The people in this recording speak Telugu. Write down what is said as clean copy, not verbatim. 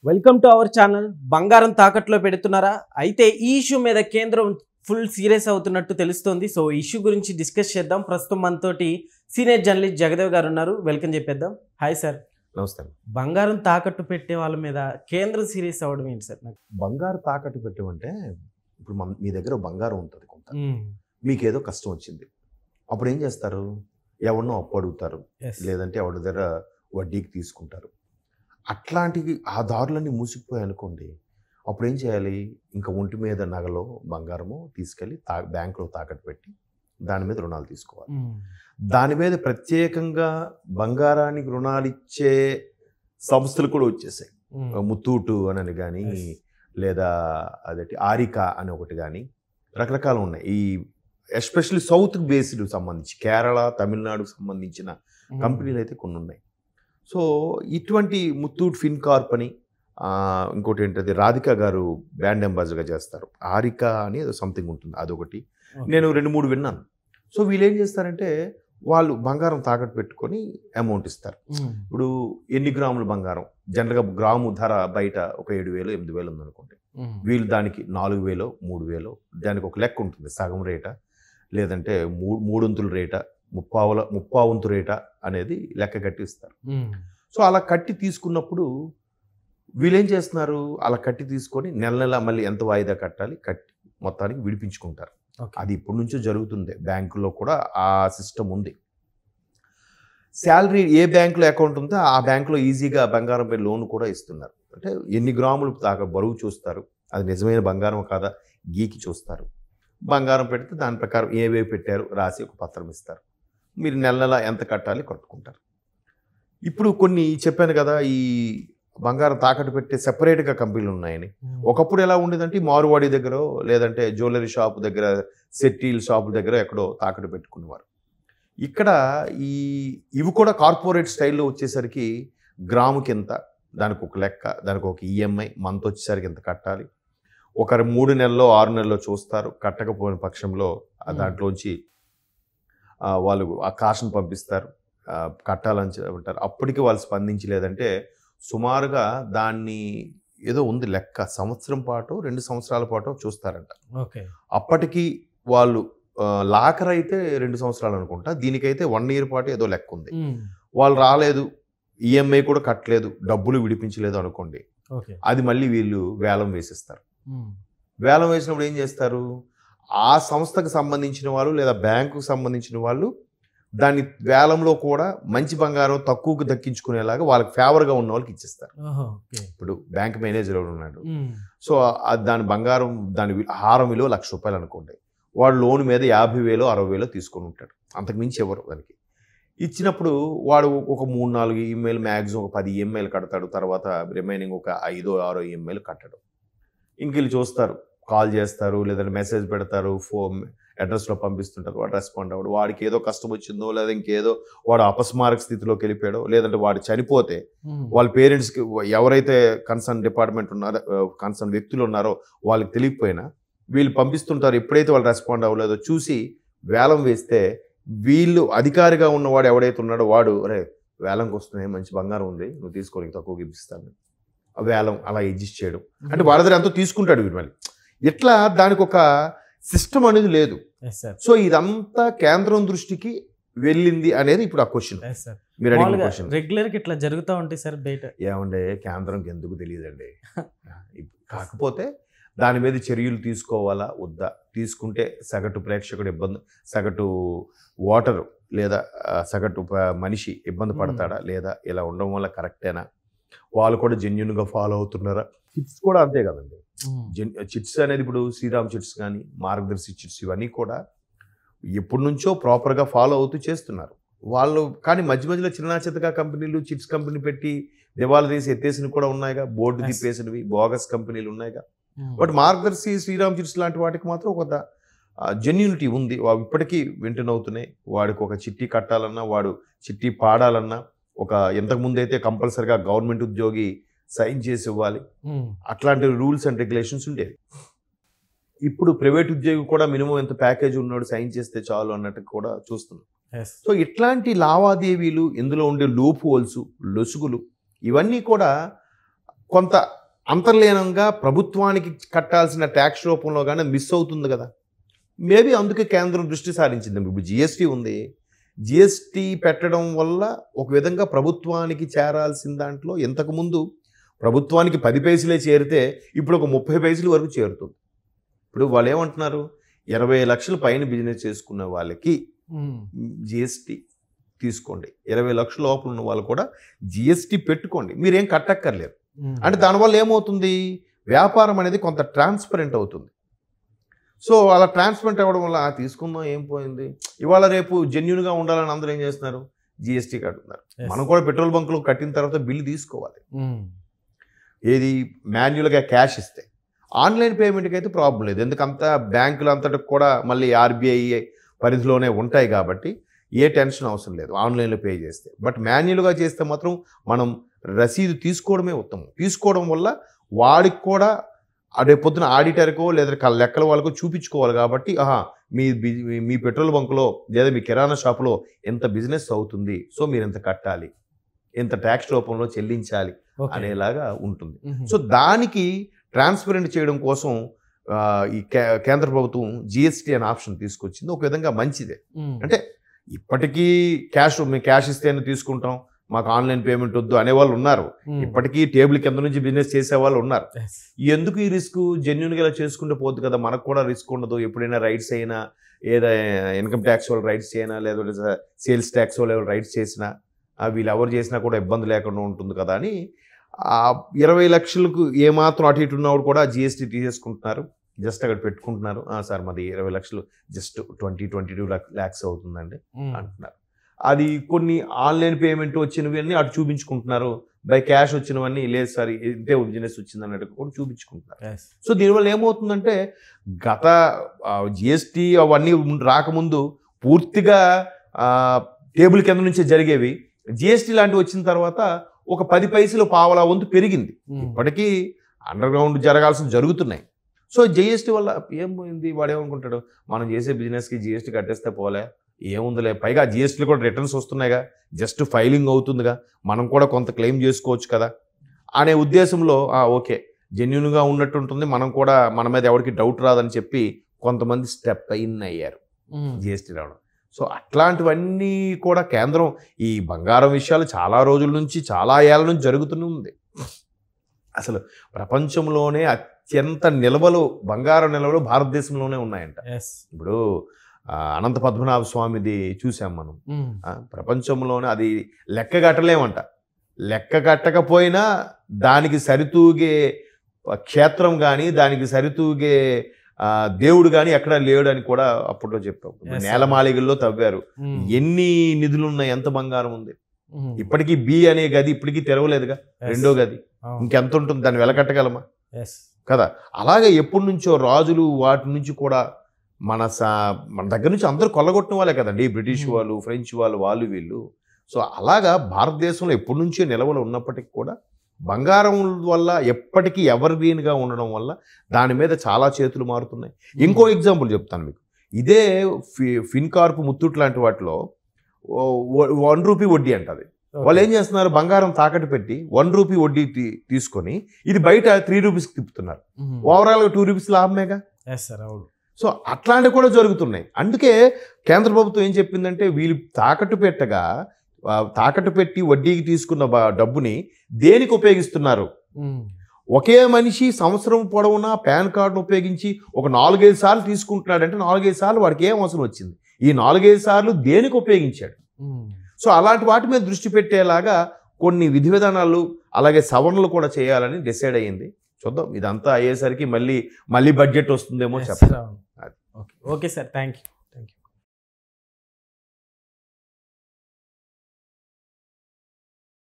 Welcome to our channel. బంగారం తాకట్లో పెడుతున్నారా? అయితే ఈ ఇష్యూ మీద కేంద్రం ఫుల్ సీరియస్ అవుతున్నట్టు తెలుస్తోంది. సో ఈ ఇష్యూ గురించి డిస్కస్ చేద్దాం. ప్రస్తుతం మనతోటి సీనియర్ జర్నలిస్ట్ జగదేవ్ గారు ఉన్నారు. వెల్కమ్ చెప్పేద్దాం. Hi sir. నమస్తే. బంగారం తాకట్టు పెట్టే వాళ్ళ మీద కేంద్రం సీరియస్ అవ్వడం ఏంటి సార్? నాకు బంగారు తాకట్టు పెట్టమంటే ఇప్పుడు మీ దగ్గర బంగారం ఉంటుంది కొంత, మీకేదో కష్టం వచ్చింది, అప్పుడు ఏం చేస్తారు? ఎవరినో అప్పు అడుగుతారు, లేదంటే ఎవరి దగ్గర వడ్డీకి తీసుకుంటారు. అట్లాంటివి ఆ దారులన్నీ మూసిపోయాయి అనుకోండి, అప్పుడు ఏం చేయాలి? ఇంకా ఒంటి మీద నగలో బంగారము తీసుకెళ్ళి బ్యాంకులో తాకట్టు పెట్టి దాని మీద రుణాలు తీసుకోవాలి. దాని మీద ప్రత్యేకంగా బంగారానికి రుణాలు ఇచ్చే సంస్థలు కూడా వచ్చేసాయి. ముత్తూటు అని కానీ, లేదా అదేంటి ఆరికా అని ఒకటి కానీ, రకరకాలు ఉన్నాయి. ఈ ఎస్పెషల్లీ సౌత్ బేస్డ్ సంబంధించి కేరళ, తమిళనాడుకు సంబంధించిన కంపెనీలు అయితే కొన్ని ఉన్నాయి. సో ఇటువంటి ముత్తూట్ ఫిన్కార్ప్ అని, ఇంకోటి ఏంటది రాధికా గారు బ్రాండ్ అంబాసిడర్గా చేస్తారు, ఆరికా అని ఏదో సంథింగ్ ఉంటుంది, అదొకటి. నేను 2-3 విన్నాను. సో వీళ్ళు ఏం చేస్తారంటే వాళ్ళు బంగారం తాకట్టు పెట్టుకొని అమౌంట్ ఇస్తారు. ఇప్పుడు ఎన్ని గ్రాముల బంగారం, జనరల్గా గ్రాము ధర బయట ఒక 7,000-8,000 ఉందనుకోండి, వీళ్ళు దానికి 4,000 3,000, దానికి ఒక లెక్క ఉంటుంది, సగం రేటా లేదంటే మూడొంతుల రేటా, ముప్పావంతు రేటా అనేది లెక్క కట్టి ఇస్తారు. సో అలా కట్టి తీసుకున్నప్పుడు వీళ్ళేం చేస్తున్నారు, అలా కట్టి తీసుకొని నెల మళ్ళీ ఎంత వాయిదా కట్టాలి కట్టి మొత్తానికి విడిపించుకుంటారు. అది ఇప్పటి నుంచో జరుగుతుంది, బ్యాంకులో కూడా ఆ సిస్టమ్ ఉంది. శాలరీ ఏ బ్యాంకులో అకౌంట్ ఉందో ఆ బ్యాంకులో ఈజీగా బంగారం పై లోన్ కూడా ఇస్తున్నారు. అంటే ఎన్ని గ్రాములు దాకా బరువు చూస్తారు, అది నిజమైన బంగారం కాదా గీకి చూస్తారు. బంగారం పెడితే దాని ప్రకారం ఏవే పెట్టారు రాసి ఒక పత్రం ఇస్తారు, మీరు నెల ఎంత కట్టాలి కట్టుకుంటారు. ఇప్పుడు కొన్ని చెప్పాను కదా, ఈ బంగారం తాకట్టు పెట్టే సెపరేట్గా కంపెనీలు ఉన్నాయని. ఒకప్పుడు ఎలా ఉండేదంటే మారువాడి దగ్గర లేదంటే జ్యువెలరీ షాప్ దగ్గర, సెట్టీల్ షాప్ దగ్గర ఎక్కడో తాకట్టు పెట్టుకునేవారు. ఇక్కడ ఇవి కూడా కార్పొరేట్ స్టైల్లో వచ్చేసరికి గ్రాముకి ఎంత, దానికి ఒక లెక్క, దానికి ఒక ఈఎంఐ, మంత్ వచ్చేసరికి ఎంత కట్టాలి, ఒకరు 3 నెలల్లో 6 నెలల్లో చూస్తారు. కట్టకపోయిన పక్షంలో దాంట్లోంచి వాళ్ళు ఆ కాషన్ పంపిస్తారు, కట్టాలని ఉంటారు. అప్పటికి వాళ్ళు స్పందించలేదంటే సుమారుగా దాన్ని ఏదో ఉంది లెక్క, సంవత్సరం పాటు 2 సంవత్సరాల పాటు చూస్తారంట. అప్పటికి వాళ్ళు లాకర్ అయితే 2 సంవత్సరాలు అనుకుంటా, దీనికైతే 1 ఇయర్ పాటు ఏదో లెక్క ఉంది. వాళ్ళు రాలేదు, ఈఎంఐ కూడా కట్టలేదు, డబ్బులు విడిపించలేదు అనుకోండి, అది మళ్ళీ వీళ్ళు వేలం వేసిస్తారు. వేలం వేసినప్పుడు ఏం చేస్తారు, ఆ సంస్థకు సంబంధించిన వాళ్ళు లేదా బ్యాంకుకు సంబంధించిన వాళ్ళు దాని వేలంలో కూడా మంచి బంగారం తక్కువకు దక్కించుకునేలాగా వాళ్ళకి ఫేవర్గా ఉన్న వాళ్ళకి ఇచ్చేస్తారు. ఇప్పుడు బ్యాంక్ మేనేజర్ ఎవరు ఉన్నాడు, సో దాని బంగారం దాని హారం విలువ ₹1,00,000 అనుకోండి, వాడు లోన్ మీద 50,000 60,000 తీసుకొని ఉంటాడు, అంతకుమించి ఎవరు దానికి ఇచ్చినప్పుడు వాడు ఒక 3-4 ఈఎంఐలు, మ్యాక్సిమం ఒక 10 ఈఎంఐలు కడతాడు. తర్వాత రిమైనింగ్ ఒక 5-6 ఈఎంఐలు కట్టడం. ఇంక వీళ్ళు చూస్తారు, కాల్ చేస్తారు లేదంటే మెసేజ్ పెడతారు, ఫోన్ అడ్రస్లో పంపిస్తుంటారు, వాడు రెస్పాండ్ అవ్వడు. వాడికి ఏదో కష్టం వచ్చిందో లేదా ఇంకేదో వాడు అపస్మారక స్థితిలోకి వెళ్ళిపోయాడో లేదంటే వాడు చనిపోతే వాళ్ళ పేరెంట్స్కి ఎవరైతే కన్సర్న్ డిపార్ట్మెంట్ ఉన్నారో, కన్సర్న్ వ్యక్తులు ఉన్నారో వాళ్ళకి తెలియకపోయినా వీళ్ళు పంపిస్తుంటారు. ఎప్పుడైతే వాళ్ళు రెస్పాండ్ అవ్వలేదో చూసి వేలం వేస్తే వీళ్ళు అధికారిగా ఉన్నవాడు ఎవడైతే ఉన్నాడో వాడు, అరే వేలంకి వస్తున్నాయి, మంచి బంగారం ఉంది, నువ్వు తీసుకోనికి తక్కువకి ఇప్పిస్తాను, వేలం అలా అడ్జస్ట్ చేయడం. అంటే వాడి దగ్గర ఎంతో తీసుకుంటాడు వీడు మళ్ళీ. ఇట్లా దానికి ఒక సిస్టమ్ అనేది లేదు. సో ఇదంతా కేంద్రం దృష్టికి వెళ్ళింది అనేది ఇప్పుడు ఆ క్వశ్చన్. మీరు అడిగిన క్వశ్చన్ రెగ్యులర్గా ఇట్లా జరుగుతూ ఉంటాయి సార్ బయట. ఏమండే కేంద్రంకి ఎందుకు తెలియదండి, కాకపోతే దాని మీద చర్యలు తీసుకోవాలా వద్దా, తీసుకుంటే సగటు ప్రేక్షకుడు ఇబ్బంది, సగటు ఓటరు లేదా సగటు మనిషి ఇబ్బంది పడతాడా లేదా, ఇలా ఉండడం వల్ల కరెక్టేనా, వాళ్ళు కూడా జెన్యున్గా ఫాలో అవుతున్నారా. చిట్స్ కూడా అంతే కదండి. చిట్స్ అనేది ఇప్పుడు శ్రీరామ్ చిట్స్ కానీ మార్గదర్శి చిట్స్ ఇవన్నీ కూడా ఎప్పటి నుంచో ప్రాపర్గా ఫాలో అవుతూ చేస్తున్నారు వాళ్ళు. కానీ మధ్యలో చిన్న కంపెనీలు చిట్స్ కంపెనీ పెట్టి దివాలా తీసి ఎత్తేసినవి కూడా ఉన్నాయిగా, బోర్డు తిప్పేసినవి బోగస్ కంపెనీలు ఉన్నాయిగా. బట్ మార్గదర్శి, శ్రీరామ్ చిట్స్ లాంటి వాటికి మాత్రం ఒక జెన్యూనిటీ ఉంది, అవి ఇప్పటికీ వింటూనే అవుతున్నాయి. వాడికి ఒక చిట్టి కట్టాలన్నా, వాడు చిట్టి పాడాలన్నా, ఒక ఇంతకుముందు అయితే కంపల్సరిగా గవర్నమెంట్ ఉద్యోగి సైన్ చేసి ఇవ్వాలి, అట్లాంటి రూల్స్ అండ్ రెగ్యులేషన్స్ ఉండేవి. ఇప్పుడు ప్రైవేట్ ఉద్యోగి కూడా మినిమం ఎంత ప్యాకేజ్ ఉన్నాడు సైన్ చేస్తే చాలు అన్నట్టు కూడా చూస్తున్నాం. సో ఇట్లాంటి లావాదేవీలు, ఇందులో ఉండే లూప్ హోల్స్, లొసుగులు, ఇవన్నీ కూడా కొంత అంతర్లీనంగా ప్రభుత్వానికి కట్టాల్సిన ట్యాక్స్ రూపంలో కానీ మిస్ అవుతుంది కదా. మేబీ అందుకే కేంద్రం దృష్టి సారించింది. ఇప్పుడు జిఎస్టీ ఉంది, జిఎస్టీ పెట్టడం వల్ల ఒక విధంగా ప్రభుత్వానికి చేరాల్సిన దాంట్లో ఇంతకుముందు ప్రభుత్వానికి 10 పైసలే చేరితే ఇప్పుడు ఒక 30 పైసల వరకు చేరుతుంది. ఇప్పుడు వాళ్ళు ఏమంటున్నారు, 20 లక్షల పైన బిజినెస్ చేసుకున్న వాళ్ళకి జిఎస్టీ తీసుకోండి, 20 లక్షల లోపల ఉన్న వాళ్ళు కూడా జిఎస్టీ పెట్టుకోండి, మీరేం కట్టక్కర్లేదు. అంటే దానివల్ల ఏమవుతుంది, వ్యాపారం అనేది కొంత ట్రాన్స్పరెంట్ అవుతుంది. సో అలా ట్రాన్స్పరెంట్ అవ్వడం వల్ల తీసుకుందాం ఏం పోయింది, ఇవాళ రేపు జెన్యున్గా ఉండాలని అందరూ ఏం చేస్తున్నారు, జిఎస్టీ కట్టుతున్నారు. మనం కూడా పెట్రోల్ బంకులు కట్టిన తర్వాత బిల్లు తీసుకోవాలి. ఏది మాన్యువల్గా క్యాష్ ఇస్తే. ఆన్లైన్ పేమెంట్కి అయితే ప్రాబ్లం లేదు, ఎందుకంతా బ్యాంకులు అంతటికి కూడా మళ్ళీ ఆర్బీఐ పరిధిలోనే ఉంటాయి కాబట్టి ఏ టెన్షన్ అవసరం లేదు ఆన్లైన్లో పే చేస్తే. బట్ మాన్యువల్గా చేస్తే మాత్రం మనం రసీదు తీసుకోవడమే ఉత్తమం. తీసుకోవడం వల్ల వాడికి కూడా రేపు పొద్దున ఆడిటర్కో లేదా లెక్కల వాళ్ళకో చూపించుకోవాలి కాబట్టి మీ పెట్రోల్ బంకులో లేదా మీ కిరాణా షాపులో ఎంత బిజినెస్ అవుతుంది, సో మీరు ఎంత కట్టాలి, ఎంత ట్యాక్స్ రూపంలో చెల్లించాలి అనేలాగా ఉంటుంది. సో దానికి ట్రాన్స్పరెంట్ చేయడం కోసం ఈ కేంద్ర ప్రభుత్వం జిఎస్టీ అనే ఆప్షన్ తీసుకొచ్చింది. ఒక విధంగా మంచిదే. అంటే ఇప్పటికీ మేము క్యాష్ ఇస్తేనే తీసుకుంటాం, మాకు ఆన్లైన్ పేమెంట్ వద్దు అనేవాళ్ళు ఉన్నారు. ఇప్పటికీ టేబుల్ కింద నుంచి బిజినెస్ చేసే వాళ్ళు ఉన్నారు. ఎందుకు ఈ రిస్క్, జెన్యున్గా ఇలా చేసుకుంటే పోతుంది కదా, మనకు కూడా రిస్క్ ఉండదు. ఎప్పుడైనా రైట్స్ అయినా, ఏదో ఇన్కమ్ ట్యాక్స్ వాళ్ళు రైట్స్ అయినా, లేదా సేల్స్ ట్యాక్స్ వాళ్ళు రైట్స్ చేసినా, వీళ్ళు ఎవరు చేసినా కూడా ఇబ్బంది లేకుండా ఉంటుంది కదా అని 20 లక్షలకు ఏమాత్రం అటు ఇటు ఉన్నవాడు కూడా జిఎస్టీ తీసేసుకుంటున్నారు. జస్ట్ అక్కడ పెట్టుకుంటున్నారు, సార్ మాది 20 లక్షలు జస్ట్ 22 lakhs అవుతుందండి అంటున్నారు. అది కొన్ని ఆన్లైన్ పేమెంట్ వచ్చినవన్నీ అటు చూపించుకుంటున్నారు, బై క్యాష్ వచ్చినవన్నీ లేదు సార్ ఇంతే బిజినెస్ వచ్చింది అన్నట్టు కూడా చూపించుకుంటున్నారు. సో దీనివల్ల ఏమవుతుందంటే గత జిఎస్టీ అవన్నీ రాకముందు పూర్తిగా టేబుల్ కింద నుంచే జరిగేవి. జిఎస్టీ లాంటివి వచ్చిన తర్వాత ఒక 10 పైసలు పావలా వంతు పెరిగింది. ఇప్పటికీ అండర్ గ్రౌండ్ జరుగుతున్నాయి. సో జిఎస్టీ వల్ల ఏం పోయింది, వాడు ఏమనుకుంటాడు, మనం చేసే బిజినెస్కి జిఎస్టీ కట్టేస్తే పోలే, ఏముందిలే, పైగా జిఎస్టీలో కూడా రిటర్న్స్ వస్తున్నాయిగా, జస్ట్ ఫైలింగ్ అవుతుందిగా, మనం కూడా కొంత క్లెయిమ్ చేసుకోవచ్చు కదా అనే ఉద్దేశంలో ఓకే జెన్యున్గా ఉన్నట్టు ఉంటుంది, మనం కూడా మన మీద ఎవరికి డౌట్ రాదని చెప్పి కొంతమంది స్టెప్ ఇన్ అయ్యారు జిఎస్టీ రావడం. సో అట్లాంటివన్నీ కూడా కేంద్రం ఈ బంగారం విషయాలు చాలా రోజుల నుంచి, చాలా ఏళ్ళ నుంచి జరుగుతూనే ఉంది. అసలు ప్రపంచంలోనే అత్యంత బంగారం నిల్వలు భారతదేశంలోనే ఉన్నాయంట. ఇప్పుడు అనంత పద్మనాభ స్వామిది చూసాం మనం, ప్రపంచంలోనే అది లెక్క కట్టలేమంట. లెక్క కట్టకపోయినా దానికి సరితూగే క్షేత్రం కానీ, దానికి సరితూగే దేవుడు కానీ ఎక్కడా లేడు అని కూడా అప్పట్లో చెప్పాం. నేలమాళిగల్లో తవ్వారు, ఎన్ని నిధులు ఉన్నాయి, ఎంత బంగారం ఉంది. ఇప్పటికీ బి అనే గది ఇప్పటికీ తెరవలేదుగా, రెండో గది ఇంకెంత ఉంటుంది, దాన్ని వెలకట్టగలమా కదా. అలాగే ఎప్పటి నుంచో రాజులు వాటి నుంచి కూడా మన దగ్గర నుంచి అందరూ కొల్లగొట్టిన వాళ్ళే కదండి, బ్రిటిష్ వాళ్ళు, ఫ్రెంచ్ వాళ్ళు వీళ్ళు. సో అలాగా భారతదేశంలో ఎప్పటి నుంచో నిలవలు ఉన్నప్పటికీ కూడా బంగారం వల్ల ఎప్పటికీ ఎవర్ గ్రీన్గా ఉండడం వల్ల దాని మీద చాలా చేతులు మారుతున్నాయి. ఇంకో ఎగ్జాంపుల్ చెప్తాను మీకు. ఇదే ఫిన్కార్ప్, ముత్తూట్ లాంటి వాటిలో 1 రూపీ వడ్డీ అంటది. వాళ్ళు ఏం చేస్తున్నారు, బంగారం తాకట్టు పెట్టి 1 రూపీ వడ్డీ తీసుకొని ఇది బయట 3 రూపీస్కి తిప్పుతున్నారు. ఓవరాల్గా 2 రూపీస్ లాభమేగా. సో అట్లాంటివి కూడా జరుగుతున్నాయి. అందుకే కేంద్ర ప్రభుత్వం ఏం చెప్పిందంటే, వీళ్ళు తాకట్టు పెట్టి వడ్డీకి తీసుకున్న డబ్బుని దేనికి ఉపయోగిస్తున్నారు, ఒకే మనిషి సంవత్సరం పొడవునా పాన్ కార్డును ఉపయోగించి ఒక 4-5 సార్లు తీసుకుంటున్నాడంటే 4-5 సార్లు వాడికి ఏం అవసరం వచ్చింది, ఈ 4-5 సార్లు దేనికి ఉపయోగించాడు. సో అలాంటి వాటి మీద దృష్టి పెట్టేలాగా కొన్ని విధి విధానాలు అలాగే సవరణలు కూడా చేయాలని డిసైడ్ అయ్యింది. చూద్దాం, ఇదంతా అయ్యేసరికి మళ్ళీ బడ్జెట్ వస్తుందేమో చెప్పాలి. Okay sir, thank you.